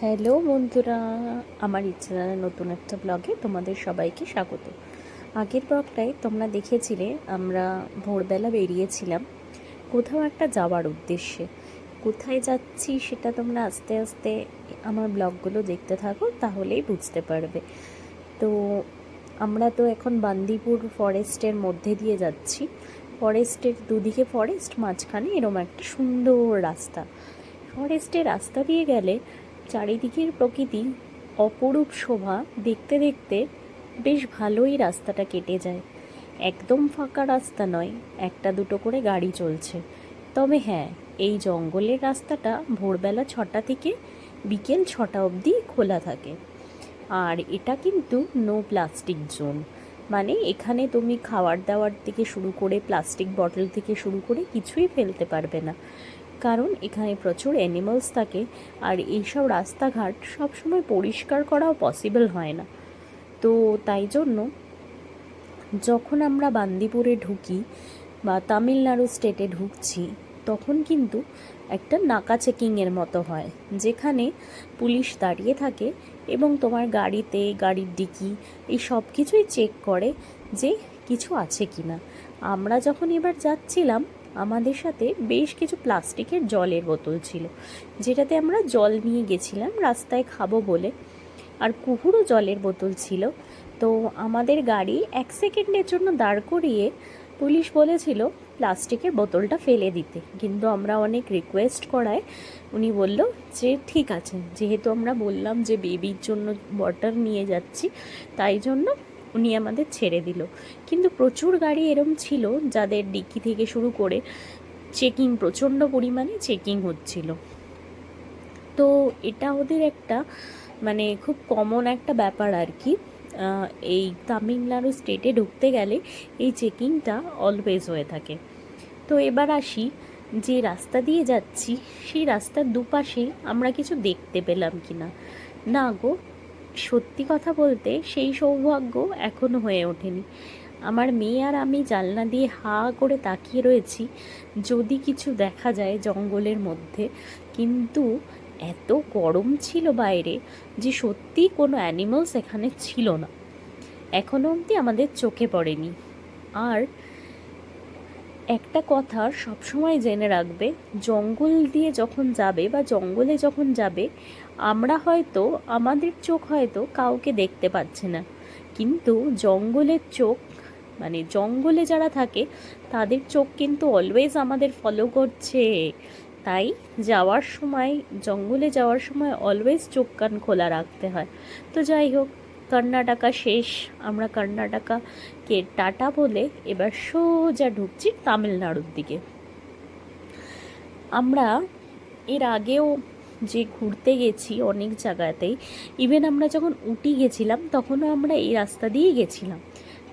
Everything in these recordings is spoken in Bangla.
হ্যালো বন্ধুরা, আমার ইচ্ছে জানা নতুন একটা ব্লগে তোমাদের সবাইকে স্বাগত। আগের ব্লগটায় তোমরা দেখেছিলে আমরা ভোরবেলা বেরিয়েছিলাম কোথাও একটা যাওয়ার উদ্দেশ্যে। কোথায় যাচ্ছি সেটা তোমরা আস্তে আস্তে আমার ব্লগগুলো দেখতে থাকো, তাহলেই বুঝতে পারবে। তো আমরা তো এখন বান্দিপুর ফরেস্টের মধ্যে দিয়ে যাচ্ছি। ফরেস্টের দুদিকে ফরেস্ট, মাঝখানে এরম একটা সুন্দর রাস্তা। ফরেস্টের রাস্তা দিয়ে গেলে চারিদিকের প্রকৃতি অপরূপ শোভা দেখতে দেখতে বেশ ভালোই রাস্তাটা কেটে যায়। একদম ফাঁকা রাস্তা নয়, একটা দুটো করে গাড়ি চলছে। তবে হ্যাঁ, এই জঙ্গলের রাস্তাটা ভোরবেলা 6টা থেকে বিকেল 6টা অবধি খোলা থাকে। আর এটা কিন্তু নো প্লাস্টিক জোন, মানে এখানে তুমি খাবার দাবার থেকে শুরু করে প্লাস্টিক বটল থেকে শুরু করে কিছুই ফেলতে পারবে না, কারণ এখানে প্রচুর অ্যানিমালস থাকে। আর এইসব রাস্তাঘাট সবসময় পরিষ্কার করাও পসিবল হয় না। তো তাই জন্য যখন আমরা বান্দিপুরে ঢুকি বা তামিলনাড়ু স্টেটে ঢুকছি, তখন কিন্তু একটা নাকা চেকিংয়ের মতো হয়, যেখানে পুলিশ দাঁড়িয়ে থাকে এবং তোমার গাড়িতে, গাড়ির ডিকি, এই সব কিছুই চেক করে যে কিছু আছে কি না। আমরা যখন এবার যাচ্ছিলাম, আমাদের সাথে বেশ কিছু প্লাস্টিকের জলের বোতল ছিল, যেটাতে আমরা জল নিয়ে গেছিলাম রাস্তায় খাবো বলে। আর কুহুরও জলের বোতল ছিল। তো আমাদের গাড়ি 1 সেকেন্ডের জন্য দাঁড় করিয়ে পুলিশ বলেছিল প্লাস্টিকের বোতলটা ফেলে দিতে, কিন্তু আমরা অনেক রিকোয়েস্ট করায় উনি বলল যে ঠিক আছে, যেহেতু আমরা বললাম যে বেবির জন্য বটল নিয়ে যাচ্ছি, তাই জন্য উনি আমাদের ছেড়ে দিল। কিন্তু প্রচুর গাড়ি এরম ছিল যাদের ডিক্কি থেকে শুরু করে চেকিং, প্রচণ্ড পরিমাণে চেকিং হচ্ছিল। তো এটা ওদের একটা মানে খুব কমন একটা ব্যাপার আর কি। এই তামিলনাড়ু স্টেটে ঢুকতে গেলে এই চেকিংটা অলওয়েজ হয়ে থাকে। তো এবার আসি, যে রাস্তা দিয়ে যাচ্ছি সেই রাস্তার দুপাশে আমরা কিছু দেখতে পেলাম কি না। না গো, সত্যি কথা বলতে সেই সৌভাগ্য এখনও হয়ে ওঠেনি। আমার মেয়ে আর আমি জানলা দিয়ে হা করে তাকিয়ে রয়েছি যদি কিছু দেখা যায় জঙ্গলের মধ্যে। কিন্তু এত গরম ছিল বাইরে যে সত্যি কোনো অ্যানিমালস এখানে ছিল না, এখনো অবধি আমাদের চোখে পড়েনি। আর একটা কথা সবসময় জেনে রাখবে, জঙ্গল দিয়ে যখন যাবে বা জঙ্গলে যখন যাবে, আমরা হয়তো, আমাদের চোখ হয়তো কাউকে দেখতে পাচ্ছে না, কিন্তু জঙ্গলের চোখ, মানে জঙ্গলে যারা থাকে তাদের চোখ কিন্তু অলওয়েজ আমাদের ফলো করছে। তাই যাওয়ার সময়, জঙ্গলে যাওয়ার সময় অলওয়েজ চোখ কান খোলা রাখতে হয়। তো যাই হোক, কর্ণাটকা শেষ। আমরা কর্ণাটকাকে টাটা বলে এবার সোজা ঢুকছি তামিলনাড়ুর দিকে। আমরা এর আগেও যে ঘুরতে গেছি অনেক জায়গাতেই, ইভেন আমরা যখন উটি গেছিলাম তখনও আমরা এই রাস্তা দিয়েই গেছিলাম।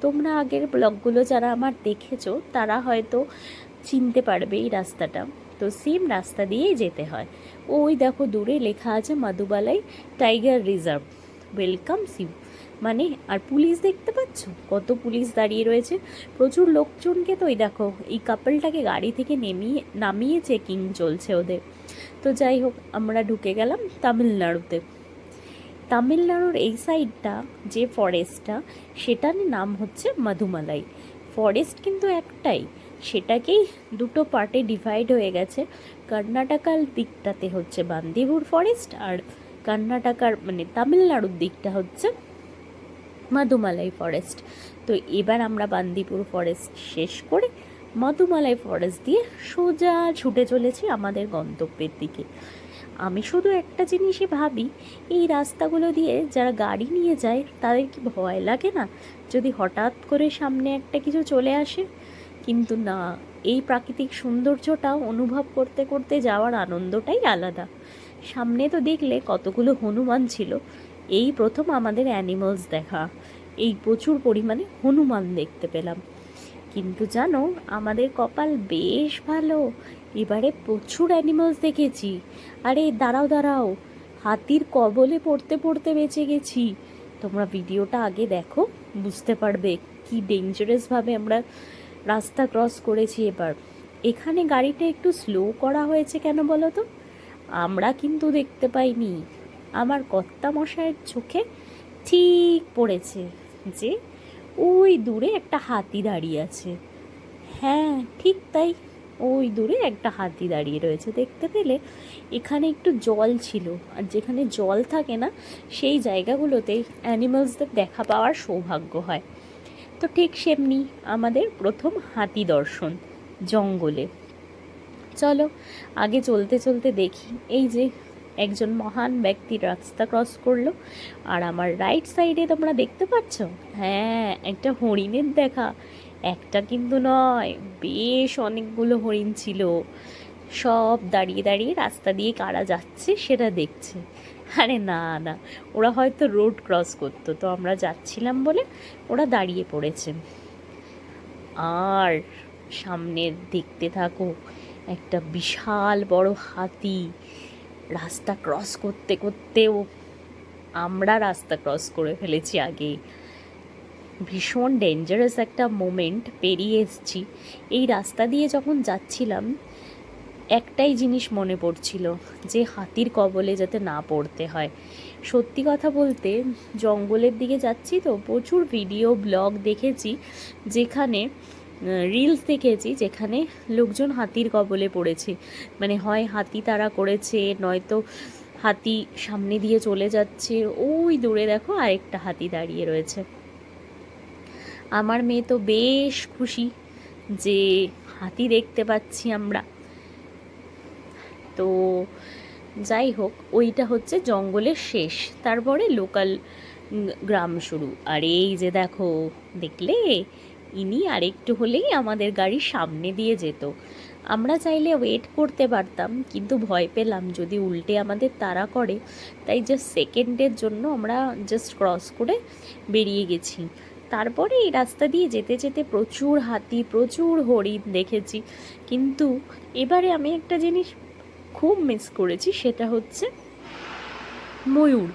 তোমরা আগের ব্লগগুলো যারা আমার দেখেছো তারা হয়তো চিনতে পারবে এই রাস্তাটা। তো সেম রাস্তা দিয়েই যেতে হয়। ওই দেখো দূরে লেখা আছে মধুবালাই টাইগার রিজার্ভ, ওয়েলকামস ইউ। মানে, আর পুলিশ দেখতে পাচ্ছ কত পুলিশ দাঁড়িয়ে রয়েছে, প্রচুর লোকজনকে। তো ওই দেখো এই কাপলটাকে গাড়ি থেকে নামিয়ে চেকিং চলছে ওদের। তো যাই হোক, আমরা ঢুকে গেলাম তামিলনাড়ুতে। তামিলনাড়ুর এই সাইডটা যে ফরেস্টটা, সেটার নাম হচ্ছে মধুমালাই। ফরেস্ট কিন্তু একটাই, সেটাকেই দুটো পার্টে ডিভাইড হয়ে গেছে। কর্ণাটকার দিকটাতে হচ্ছে বান্দিপুর ফরেস্ট, আর কর্ণাটকার মানে তামিলনাড়ুর দিকটা হচ্ছে মধুমালাই ফরেস্ট। তো এবার আমরা বান্দিপুর ফরেস্ট শেষ করে মধুমালাই ফরেস্ট দিয়ে সোজা ছুটে চলেছি আমাদের গন্তব্যের দিকে। আমি শুধু একটা জিনিসই ভাবি, এই রাস্তাগুলো দিয়ে যারা গাড়ি নিয়ে যায় তাদের কি ভয় লাগে না যদি হঠাৎ করে সামনে একটা কিছু চলে আসে? কিন্তু না, এই প্রাকৃতিক সৌন্দর্যটা অনুভব করতে করতে যাওয়ার আনন্দটাই আলাদা। সামনে তো দেখলে কতগুলো হনুমান ছিল, এই প্রথম আমাদের অ্যানিমালস দেখা, এই প্রচুর পরিমাণে হনুমান দেখতে পেলাম। কিন্তু জানো, আমাদের কপাল বেশ ভালো, এবারে প্রচুর অ্যানিমালস দেখেছি। আরে দাঁড়াও দাঁড়াও, হাতির কবলে পড়তে পড়তে বেঁচে গেছি। তোমরা ভিডিওটা আগে দেখো, বুঝতে পারবে কি ডেঞ্জারাসভাবে আমরা রাস্তা ক্রস করেছি। এবার এখানে গাড়িটা একটু স্লো করা হয়েছে কেন বলো তো? আমরা কিন্তু দেখতে পাইনি, আমার কর্তামশায়ের চোখে ঠিক পড়েছে যে ওই দূরে একটা হাতি দাঁড়িয়ে আছে। হ্যাঁ, ঠিক তাই, ওই দূরে একটা হাতি দাঁড়িয়ে রয়েছে। দেখতে পেলে এখানে একটু জল ছিল, আর যেখানে জল থাকে না সেই জায়গাগুলোতেই অ্যানিমালসদের দেখা পাওয়ার সৌভাগ্য হয়। তো ঠিক সেমনি আমাদের প্রথম হাতি দর্শন জঙ্গলে। চলো আগে চলতে চলতে দেখি, এই যে একজন মহান ব্যক্তি রাস্তা ক্রস করলো, আর আমার রাইট সাইডে তোমরা দেখতে পাচ্ছ, হ্যাঁ, একটা হরিণের দেখা। একটা কিন্তু নয়, বেশ অনেকগুলো হরিণ ছিল, সব দাঁড়িয়ে দাঁড়িয়ে রাস্তা দিয়ে কারা যাচ্ছে সেটা দেখছে। আরে না না, ওরা হয়তো রোড ক্রস করতো, তো আমরা যাচ্ছিলাম বলে ওরা দাঁড়িয়ে পড়েছে। আর সামনের দেখতে থাকো, একটা বিশাল বড় হাতি রাস্তা ক্রস করতে করতেও আমরা রাস্তা ক্রস করে ফেলেছি আগে। ভীষণ ডেঞ্জারাস একটা মোমেন্ট পেরিয়ে এসেছি। এই রাস্তা দিয়ে যখন যাচ্ছিলাম একটাই জিনিস মনে পড়ছিল, যে হাতির কবলে যাতে না পড়তে হয়। সত্যি কথা বলতে জঙ্গলের দিকে যাচ্ছি তো প্রচুর ভিডিও ব্লগ দেখেছি, যেখানে রিলস দেখেছি যেখানে লোকজন হাতির কবলে পড়েছে। মানে হয় হাতি তাড়া করেছে, নয়তো হাতি সামনে দিয়ে চলে যাচ্ছে। ওই দূরে দেখো আরেকটা হাতি দাঁড়িয়ে রয়েছে। আমার মেয়ে তো বেশ খুশি যে হাতি দেখতে পাচ্ছি আমরা। তো যাই হোক, ওইটা হচ্ছে জঙ্গলের শেষ, তারপরে লোকাল গ্রাম শুরু। আর এই যে দেখো, দেখলে ইনি আরেকটু হলেই আমাদের গাড়ির সামনে দিয়ে যেত। আমরা চাইলে ওয়েট করতে পারতাম, কিন্তু ভয় পেলাম যদি উল্টে আমাদের তাড়া করে, তাই জাস্ট সেকেন্ডের জন্য আমরা জাস্ট ক্রস করে বেরিয়ে গেছি। তারপরে এই রাস্তা দিয়ে যেতে যেতে প্রচুর হাতি, প্রচুর হরিণ দেখেছি। কিন্তু এবারে আমি একটা জিনিস খুব মিস করেছি, সেটা হচ্ছে ময়ূর।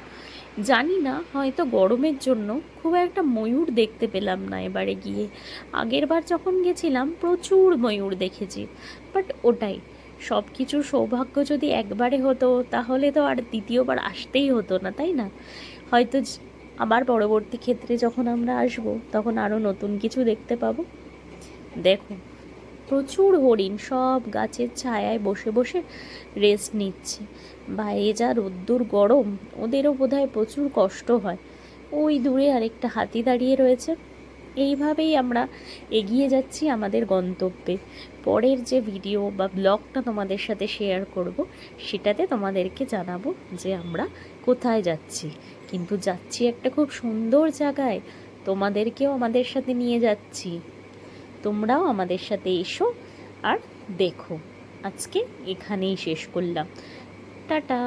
জানি না, হয়তো গরমের জন্য খুব একটা ময়ূর দেখতে পেলাম না এবারে গিয়ে। আগের বার যখন গেছিলাম প্রচুর ময়ূর দেখেছি, বাট ওটাই, সব কিছুর সৌভাগ্য যদি একবারে হতো তাহলে তো আর দ্বিতীয়বার আসতেই হতো না, তাই না? হয়তো আবার পরবর্তী ক্ষেত্রে যখন আমরা আসব তখন আরও নতুন কিছু দেখতে পাবো। দেখো, প্রচুর হরিণ সব গাছের ছায়ায় বসে বসে রেস্ট নিচ্ছে। বাইরে যা রোদ্দুর গরম, ওদেরও বোধহয় প্রচুর কষ্ট হয়। ওই দূরে আরেকটা হাতি দাঁড়িয়ে রয়েছে। এইভাবেই আমরা এগিয়ে যাচ্ছি আমাদের গন্তব্যে। পরের যে ভিডিও বা ব্লগটা তোমাদের সাথে শেয়ার করব, সেটাতে তোমাদেরকে জানাবো যে আমরা কোথায় যাচ্ছি। কিন্তু যাচ্ছি একটা খুব সুন্দর জায়গায়, তোমাদেরকেও আমাদের সাথে নিয়ে যাচ্ছি। তোমরাও আমাদের সাথে এসো আর দেখো। আজকে এখানেই শেষ করলাম, টাটা।